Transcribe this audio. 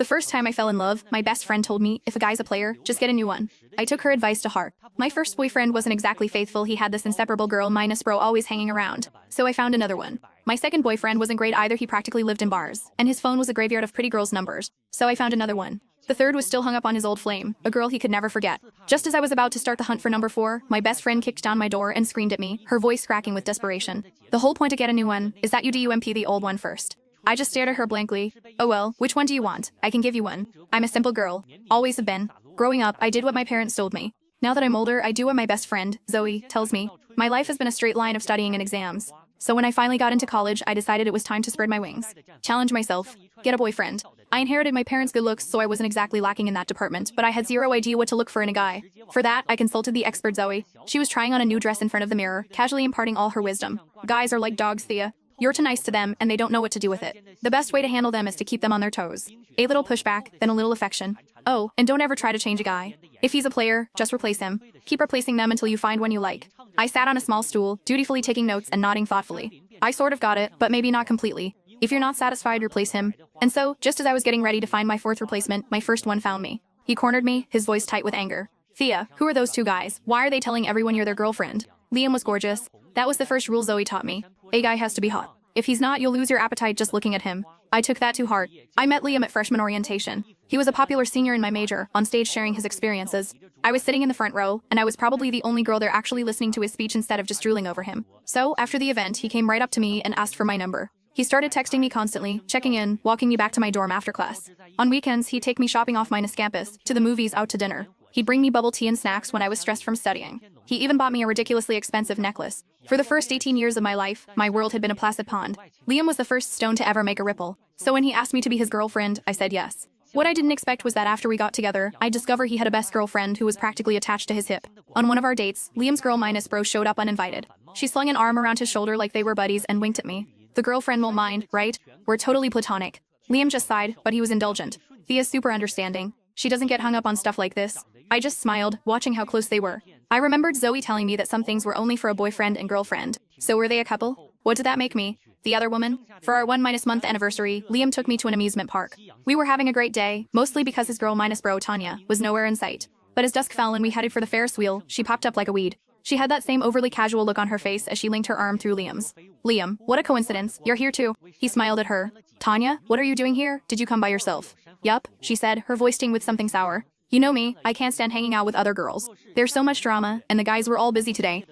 The first time I fell in love, my best friend told me, if a guy's a player, just get a new one. I took her advice to heart. My first boyfriend wasn't exactly faithful. He had this inseparable girl minus bro always hanging around. So I found another one. My second boyfriend wasn't great either. He practically lived in bars, and his phone was a graveyard of pretty girls' numbers. So I found another one. The third was still hung up on his old flame, a girl he could never forget. Just as I was about to start the hunt for number 4, my best friend kicked down my door and screamed at me, her voice cracking with desperation. The whole point to get a new one is that you dump the old one first. I just stared at her blankly. Oh well, which one do you want? I can give you one. I'm a simple girl. Always have been. Growing up, I did what my parents told me. Now that I'm older, I do what my best friend, Zoe, tells me. My life has been a straight line of studying and exams. So when I finally got into college, I decided it was time to spread my wings. Challenge myself. Get a boyfriend. I inherited my parents' good looks, so I wasn't exactly lacking in that department, but I had zero idea what to look for in a guy. For that, I consulted the expert Zoe. She was trying on a new dress in front of the mirror, casually imparting all her wisdom. Guys are like dogs, Thea. You're too nice to them, and they don't know what to do with it. The best way to handle them is to keep them on their toes. A little pushback, then a little affection. Oh, and don't ever try to change a guy. If he's a player, just replace him. Keep replacing them until you find one you like. I sat on a small stool, dutifully taking notes and nodding thoughtfully. I sort of got it, but maybe not completely. If you're not satisfied, replace him. And so, just as I was getting ready to find my 4th replacement, my first one found me. He cornered me, his voice tight with anger. Thea, who are those two guys? Why are they telling everyone you're their girlfriend? Liam was gorgeous. That was the first rule Zoe taught me. A guy has to be hot. If he's not, you'll lose your appetite just looking at him. I took that to heart. I met Liam at freshman orientation. He was a popular senior in my major, on stage sharing his experiences. I was sitting in the front row, and I was probably the only girl there actually listening to his speech instead of just drooling over him. So, after the event, he came right up to me and asked for my number. He started texting me constantly, checking in, walking me back to my dorm after class. On weekends, he'd take me shopping off Minus campus, to the movies, out to dinner. He'd bring me bubble tea and snacks when I was stressed from studying. He even bought me a ridiculously expensive necklace. For the first 18 years of my life, my world had been a placid pond. Liam was the first stone to ever make a ripple. So when he asked me to be his girlfriend, I said yes. What I didn't expect was that after we got together, I'd discover he had a best girlfriend who was practically attached to his hip. On one of our dates, Liam's girl minus bro showed up uninvited. She slung an arm around his shoulder like they were buddies and winked at me. The girlfriend won't mind, right? We're totally platonic. Liam just sighed, but he was indulgent. Thea's super understanding. She doesn't get hung up on stuff like this. I just smiled, watching how close they were. I remembered Zoe telling me that some things were only for a boyfriend and girlfriend. So were they a couple? What did that make me? The other woman? For our 1-month anniversary, Liam took me to an amusement park. We were having a great day, mostly because his girl minus bro, Tanya, was nowhere in sight. But as dusk fell and we headed for the Ferris wheel, she popped up like a weed. She had that same overly casual look on her face as she linked her arm through Liam's. Liam, what a coincidence, you're here too. He smiled at her. Tanya, what are you doing here? Did you come by yourself? Yup, she said, her voice tinged with something sour. You know me, I can't stand hanging out with other girls. There's so much drama, and the guys were all busy today.